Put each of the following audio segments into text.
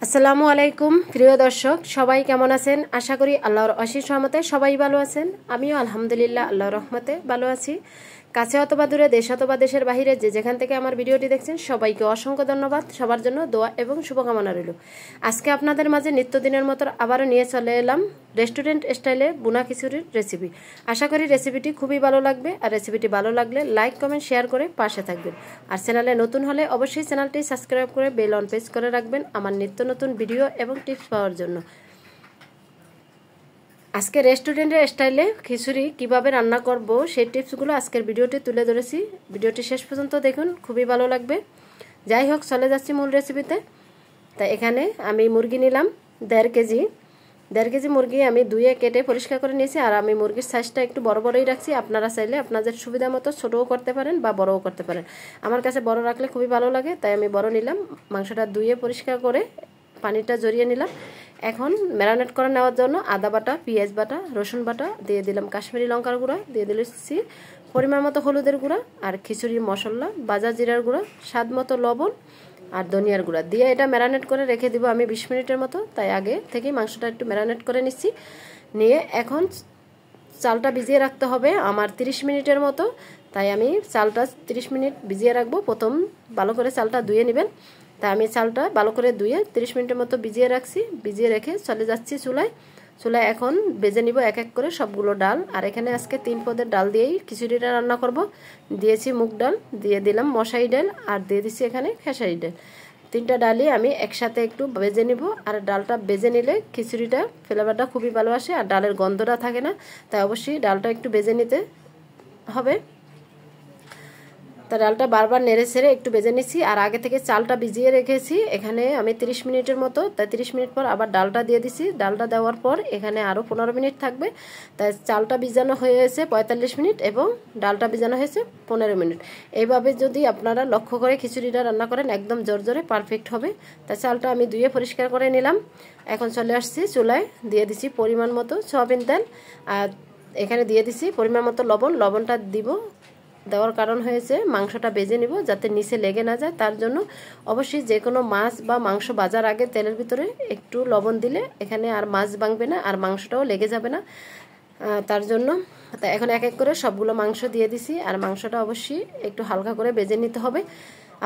আসসালামু আলাইকুম প্রিয় দর্শক, সবাই কেমন আছেন? আশা করি আল্লাহর অশেষ রহমতে সবাই ভালো আছেন। আমিও আলহামদুলিল্লাহ আল্লাহর রহমতে ভালো আছি। কাছে অথবা দূরে, দেশ অথবা দেশের বাহিরে যে যেখান থেকে আমার ভিডিওটি দেখছেন সবাইকে অসংখ্য ধন্যবাদ। সবার জন্য দোয়া এবং শুভকামনা রইল। আজকে আপনাদের মাঝে নিত্যদিনের মতো আবারও নিয়ে চলে এলাম রেস্টুরেন্ট স্টাইলে বুনা খিচুড়ির রেসিপি। আশা করি রেসিপিটি খুবই ভালো লাগবে। আর রেসিপিটি ভালো লাগলে লাইক কমেন্ট শেয়ার করে পাশে থাকবেন। আর চ্যানেলে নতুন হলে অবশ্যই চ্যানেলটি সাবস্ক্রাইব করে বেল অন প্রেস করে রাখবেন আমার নিত্য নতুন ভিডিও এবং টিপস পাওয়ার জন্য। আজকে রেস্টুরেন্টের স্টাইলে খিচুড়ি কিভাবে রান্না করব সেই টিপসগুলো আজকের ভিডিওটি তুলে ধরেছি। ভিডিওটি শেষ পর্যন্ত দেখুন, খুবই ভালো লাগবে। যাই হোক, চলে যাচ্ছি মূল রেসিপিতে। তাই এখানে আমি মুরগি নিলাম 1.5 কেজি মুরগি আমি ধুয়ে কেটে পরিষ্কার করে নিয়েছি। আর আমি মুরগির সাইজটা একটু বড় বড়ই রাখছি। আপনারা চাইলে আপনাদের সুবিধা মতো ছোটও করতে পারেন বা বড়ও করতে পারেন। আমার কাছে বড় রাখলে খুবই ভালো লাগে, তাই আমি বড় নিলাম। মাংসটা ধুয়ে পরিষ্কার করে পানিটা জড়িয়ে নিলাম। এখন ম্যারিনেট করে নেওয়ার জন্য আদা বাটা, পেঁয়াজ বাটা, রসুন বাটা দিয়ে দিলাম, কাশ্মীরি লঙ্কার গুঁড়া দিয়ে দিচ্ছি, পরিমাণ মতো হলুদের গুঁড়া আর খিচুড়ির মশলা, ভাজা জিরার গুঁড়া, স্বাদ মতো লবণ আর ধনিয়ার গুঁড়া দিয়ে এটা ম্যারিনেট করে রেখে দিব আমি 20 মিনিটের মতো। তাই আগে থেকেই মাংসটা একটু ম্যারিনেট করে নিচ্ছি। নিয়ে এখন চালটা ভিজিয়ে রাখতে হবে আমার 30 মিনিটের মতো। তাই আমি চালটা 30 মিনিট ভিজিয়ে রাখবো। প্রথম ভালো করে চালটা ধুয়ে নেবেন। তাই আমি চালটা ভালো করে ধুয়ে 30 মিনিটের মতো ভিজিয়ে রাখছি। ভিজিয়ে রেখে চলে যাচ্ছি চুলায়। এখন ভেজে নিব এক এক করে সবগুলো ডাল। আর এখানে আজকে 3 পদের ডাল দিয়েই খিচুড়িটা রান্না করব। দিয়েছি মুগ ডাল, দিয়ে দিলাম মশারি ডাল আর দিয়ে দিচ্ছি এখানে খেসারি ডাল। 3টা ডালই আমি একসাথে একটু ভেজে নিব। আর ডালটা ভেজে নিলে খিচুড়িটা ফ্লেভারটা খুবই ভালো আসে আর ডালের গন্ধটা থাকে না। তাই অবশ্যই ডালটা একটু ভেজে নিতে হবে। তা ডালটা বারবার নেড়ে ছেড়ে একটু ভেজে নিচ্ছি। আর আগে থেকে চালটা ভিজিয়ে রেখেছি এখানে আমি 30 মিনিটের মতো। তাই 30 মিনিট পর আবার ডালটা দিয়ে দিছি। ডালটা দেওয়ার পর এখানে আরও 15 মিনিট থাকবে। তাই চালটা ভিজানো হয়েছে 45 মিনিট এবং ডালটা ভিজানো হয়েছে 15 মিনিট। এইভাবে যদি আপনারা লক্ষ্য করে খিচুড়িটা রান্না করেন একদম জোরে পারফেক্ট হবে। তাই চালটা আমি ধুয়ে পরিষ্কার করে নিলাম। এখন চলে আসছি চুলায়, দিয়ে দিচ্ছি পরিমাণ মতো সয়াবিন তেল। আর এখানে দিয়ে দিচ্ছি পরিমাণ মতো লবণ। লবণটা দিব দেওয়ার কারণ হয়েছে মাংসটা ভেজে নিব যাতে নিচে লেগে না যায়। তার জন্য অবশ্যই যে কোনো মাছ বা মাংস ভাজার আগে তেলের ভিতরে একটু লবণ দিলে এখানে আর মাছ ভাঙবে না আর মাংসটাও লেগে যাবে না। তার জন্য তাই এখন এক এক করে সবগুলো মাংস দিয়ে দিছি। আর মাংসটা অবশ্যই একটু হালকা করে ভেজে নিতে হবে।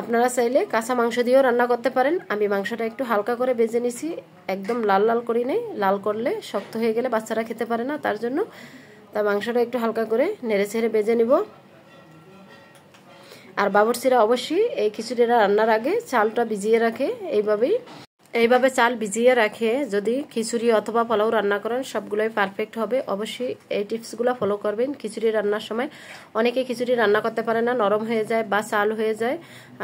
আপনারা চাইলে কাঁচা মাংস দিয়েও রান্না করতে পারেন। আমি মাংসটা একটু হালকা করে ভেজে নিছি, একদম লাল লাল করি নেই। লাল করলে শক্ত হয়ে গেলে বাচ্চারা খেতে পারে না, তার জন্য তাই মাংসটা একটু হালকা করে নেড়ে ছেড়ে ভেজে নিব। আর বাবুর্চিরা অবশ্যই এই খিচুড়িটা রান্নার আগে চালটা ভিজিয়ে রাখে। এইভাবে চাল ভিজিয়ে রাখে যদি খিচুড়ি অথবা পোলাও রান্না করেন সবগুলোই পারফেক্ট হবে। অবশ্যই এই টিপসগুলো ফলো করবেন। খিচুড়ি রান্নার সময় অনেকে খিচুড়ি রান্না করতে পারে না, নরম হয়ে যায় বা চাল হয়ে যায়।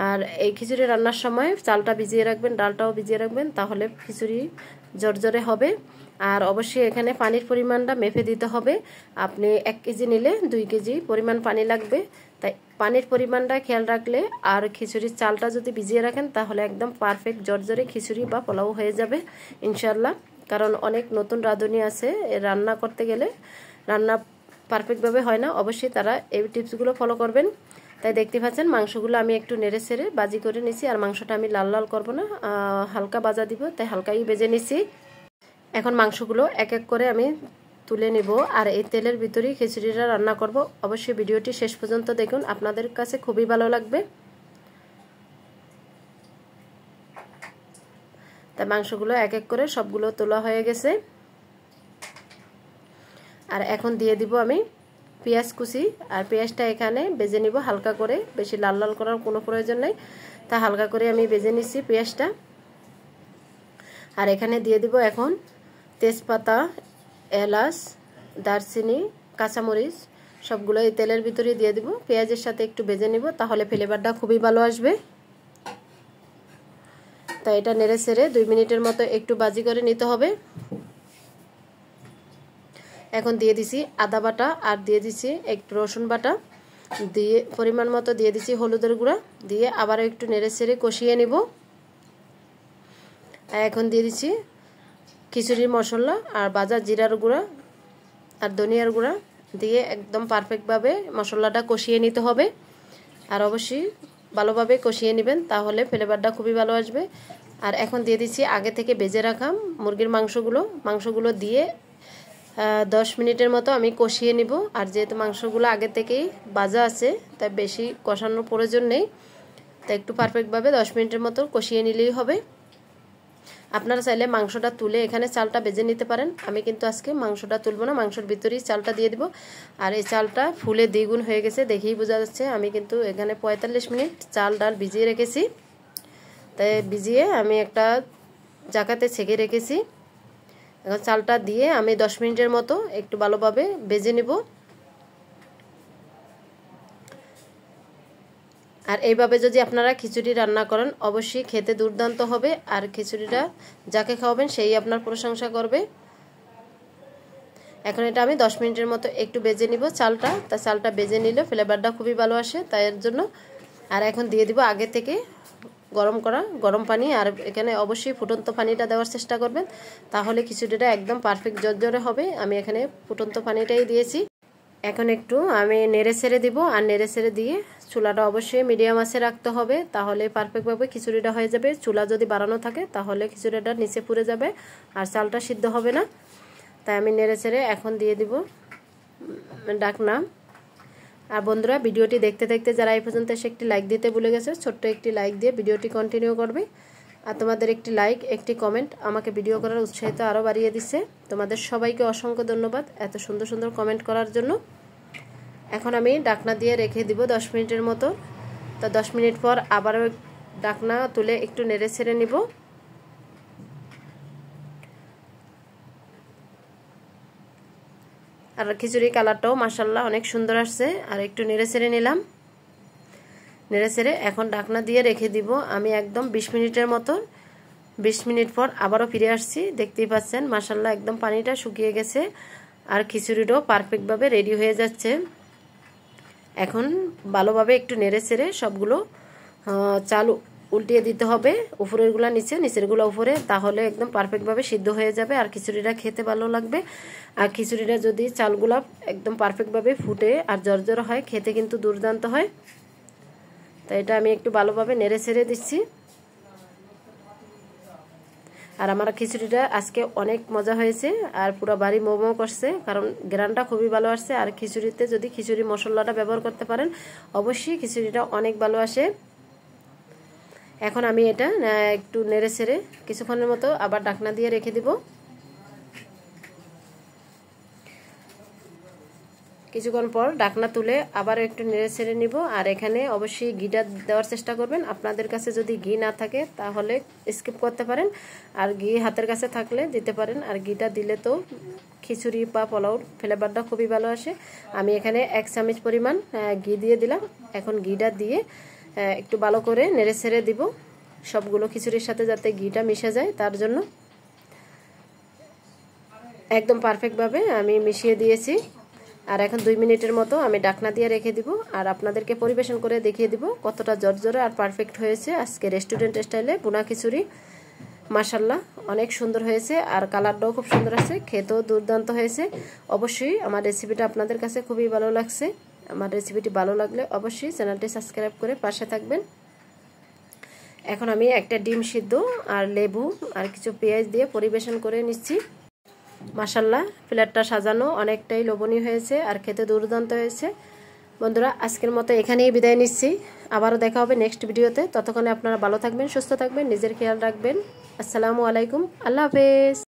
আর এই খিচুড়ি রান্নার সময় চালটা ভিজিয়ে রাখবেন, ডালটাও ভিজিয়ে রাখবেন, তাহলে খিচুড়ি জোরে হবে। আর অবশ্যই এখানে পানির পরিমাণটা মেপে দিতে হবে। আপনি 1 কেজি নিলে 2 কেজি পরিমাণ পানি লাগবে। তাই পানির পরিমাণটা খেয়াল রাখলে আর খিচুড়ির চালটা যদি ভিজিয়ে রাখেন তাহলে একদম পারফেক্ট জোরে খিচুড়ি বা পোলাও হয়ে যাবে ইনশাল্লাহ। কারণ অনেক নতুন রাঁধুনি আছে, রান্না করতে গেলে রান্না পারফেক্টভাবে হয় না। অবশ্যই তারা এই টিপসগুলো ফলো করবেন। তাই দেখতে পাচ্ছেন মাংসগুলো আমি একটু নেড়ে ছেড়ে বাজি করে নিছি। আর মাংসটা আমি লাল লাল করবো না, হালকা ভাজা দিব, তাই হালকাই ভেজে নিছি। এখন মাংসগুলো এক এক করে আমি তুলে নিব। আর এই তেলের ভিতরেই খিচুড়িটা রান্না করব। অবশ্যই ভিডিওটি শেষ পর্যন্ত দেখুন, আপনাদের কাছে খুবই ভালো লাগবে। তাই মাংসগুলো এক এক করে সবগুলো তোলা হয়ে গেছে। আর এখন দিয়ে দিব আমি পেঁয়াজ কুচি। আর পেঁয়াজটা এখানে ভেজে নিব হালকা করে, বেশি লাল লাল করার কোনো প্রয়োজন নেই। তা হালকা করে আমি ভেজে নিচ্ছি পেঁয়াজটা। আর এখানে দিয়ে দিব এখন তেজপাতা, এলাচ, দারচিনি, কাঁচামরিচ সবগুলো এই তেলের ভিতরে দিয়ে দিব। পেঁয়াজের সাথে একটু ভেজে নিব, তাহলে ফ্লেভারটা খুবই ভালো আসবে। তাই এটা নেড়ে ছেড়ে 2 মিনিটের মতো একটু ভাজি করে নিতে হবে। এখন দিয়ে দিছি আদা বাটা আর দিয়ে দিছি একটু রসুন বাটা, দিয়ে পরিমাণ মতো দিয়ে দিছি হলুদের গুঁড়া, দিয়ে আবার একটু নেড়ে ছেড়ে কষিয়ে নিব। এখন দিয়ে দিচ্ছি খিচুড়ির মশলা আর ভাজা জিরার গুঁড়া আর ধনিয়ার গুঁড়া দিয়ে একদম পারফেক্টভাবে মশলাটা কষিয়ে নিতে হবে। আর অবশ্যই ভালোভাবে কষিয়ে নেবেন, তাহলে ফ্লেভারটা খুবই ভালো আসবে। আর এখন দিয়ে দিচ্ছি আগে থেকে ভেজে রাখা মুরগির মাংসগুলো দিয়ে 10 মিনিটের মতো আমি কষিয়ে নিব। আর যেহেতু মাংসগুলো আগে থেকেই ভাজা আছে তাই বেশি কষানোর প্রয়োজন নেই, তাই একটু পারফেক্টভাবে 10 মিনিটের মতো কষিয়ে নিলেই হবে। আপনারা চাইলে মাংসটা তুলে এখানে চালটা ভেজে নিতে পারেন, আমি কিন্তু আজকে মাংসটা তুলব না, মাংসের ভিতরেই চালটা দিয়ে দিব। আর এই চালটা ফুলে দ্বিগুণ হয়ে গেছে, দেখেই বোঝা যাচ্ছে। আমি কিন্তু এখানে 45 মিনিট চাল ডাল ভিজিয়ে রেখেছি, তাই ভিজিয়ে আমি একটা জায়গাতে ছেঁকে রেখেছি। এখন চালটা দিয়ে আমি 10 মিনিটের মতো একটু ভালোভাবে ভেজে নেব। আর এইভাবে যদি আপনারা খিচুড়ি রান্না করেন অবশ্যই খেতে দুর্দান্ত হবে, আর খিচুড়িটা যাকে খাওয়াবেন সেই আপনার প্রশংসা করবে। এখন এটা আমি 10 মিনিটের মতো একটু ভেজে নিব চালটা, তা চালটা ভেজে নিলে ফ্লেভারটা খুবই ভালো আসে, তাই এর জন্য। আর এখন দিয়ে দিব আগে থেকে গরম করা গরম পানি, আর এখানে অবশ্যই ফুটন্ত পানিটা দেওয়ার চেষ্টা করবেন, তাহলে খিচুড়িটা একদম পারফেক্ট জর্জরে হবে। আমি এখানে ফুটন্ত পানিটাই দিয়েছি। এখন একটু আমি নেড়ে ছেড়ে দিব, আর নেড়ে ছেড়ে দিয়ে চুলাটা অবশ্যই মিডিয়াম আঁচে রাখতে হবে, তাহলে পারফেক্টভাবে খিচুড়িটা হয়ে যাবে। চুলা যদি বাড়ানো থাকে তাহলে খিচুড়িটা নিচে পুড়ে যাবে আর চালটা সিদ্ধ হবে না। তাই আমি নেড়ে ছেড়ে এখন দিয়ে দিব ঢাকনা। আর বন্ধুরা, ভিডিওটি দেখতে দেখতে যারা এই পর্যন্ত এসে একটি লাইক দিতে ভুলে গেছে, ছোট্ট একটি লাইক দিয়ে ভিডিওটি কন্টিনিউ করবে। আর তোমাদের একটি লাইক একটি কমেন্ট আমাকে ভিডিও করার উৎসাহিত আরও বাড়িয়ে দিচ্ছে। তোমাদের সবাইকে অসংখ্য ধন্যবাদ এত সুন্দর সুন্দর কমেন্ট করার জন্য। এখন আমি ঢাকনা দিয়ে রেখে দিব 10 মিনিটের মতো। তো 10 মিনিট পর আবারও ঢাকনা তুলে একটু নেড়ে ছেড়ে নিব। আর খিচুড়ি কালারটাও মাশাআল্লাহ অনেক সুন্দর আসছে। আর একটু নেড়ে ছেড়ে নিলাম, নেড়ে ছেড়ে এখন ঢাকনা দিয়ে রেখে দিব আমি একদম 20 মিনিটের মতো। 20 মিনিট পর আবারও ফিরে আসছি, দেখতেই পাচ্ছেন মাশাআল্লাহ একদম পানিটা শুকিয়ে গেছে আর খিচুড়িটাও পারফেক্টভাবে রেডি হয়ে যাচ্ছে। এখন ভালোভাবে একটু নেড়ে ছেড়ে সবগুলো চাল উল্টিয়ে দিতে হবে, উপরেরগুলা নিচে নিচেরগুলো উপরে, তাহলে একদম পারফেক্টভাবে সিদ্ধ হয়ে যাবে আর খিচুড়িটা খেতে ভালো লাগবে। আর খিচুড়িটা যদি চালগুলা একদম পারফেক্টভাবে ফুটে আর জর্জর হয় খেতে কিন্তু দুর্দান্ত হয়। তাই এটা আমি একটু ভালোভাবে নেড়ে ছেড়ে দিচ্ছি। আর আমার খিচুড়িটা আজকে অনেক মজা হয়েছে আর পুরো বাড়ি মোমো করছে, কারণ গ্রানটা খুবই ভালো আসছে। আর খিচুড়িতে যদি খিচুড়ি মশলাটা ব্যবহার করতে পারেন অবশ্যই খিচুড়িটা অনেক ভালো আসে। এখন আমি এটা একটু নেড়ে ছেড়ে কিছুক্ষণের মতো আবার ঢাকনা দিয়ে রেখে দিব। কিছুক্ষণ পর ঢাকনা তুলে আবার একটু নেড়ে ছেড়ে নিব। আর এখানে অবশ্যই ঘিটা দেওয়ার চেষ্টা করবেন, আপনাদের কাছে যদি ঘি না থাকে তাহলে স্কিপ করতে পারেন, আর ঘি হাতের কাছে থাকলে দিতে পারেন। আর ঘিটা দিলে তো খিচুড়ি বা পোলাওর ফ্লেভারটা খুবই ভালো আসে। আমি এখানে 1 চামচ পরিমাণ ঘি দিয়ে দিলাম। এখন ঘিটা দিয়ে একটু ভালো করে নেড়ে ছেড়ে দিব সবগুলো খিচুড়ির সাথে, যাতে ঘিটা মিশে যায়, তার জন্য একদম পারফেক্টভাবে আমি মিশিয়ে দিয়েছি। আর এখন 2 মিনিটের মতো আমি ঢাকনা দিয়ে রেখে দিব আর আপনাদেরকে পরিবেশন করে দেখিয়ে দিব কতটা জর্জরে আর পারফেক্ট হয়েছে আজকে রেস্টুরেন্ট স্টাইলে ভুনা খিচুড়ি। মাশাআল্লাহ অনেক সুন্দর হয়েছে আর কালারটাও খুব সুন্দর আছে, খেতেও দুর্দান্ত হয়েছে। অবশ্যই আমার রেসিপিটা আপনাদের কাছে খুবই ভালো লাগছে। আমার রেসিপিটি ভালো লাগলে অবশ্যই চ্যানেলটি সাবস্ক্রাইব করে পাশে থাকবেন। এখন আমি একটা ডিম সিদ্ধ আর লেবু আর কিছু পেঁয়াজ দিয়ে পরিবেশন করে নিচ্ছি। মাশাআল্লাহ প্লেটটা সাজানো অনেকটাই লোভনীয় হয়েছে আর খেতে দুর্দান্ত হয়েছে। বন্ধুরা, আজকের মতো এখানেই বিদায় নিচ্ছি, আবারও দেখা হবে নেক্সট ভিডিওতে। ততক্ষণে আপনারা ভালো থাকবেন, সুস্থ থাকবেন, নিজের খেয়াল রাখবেন। আসসালামু আলাইকুম, আল্লাহ হাফেজ।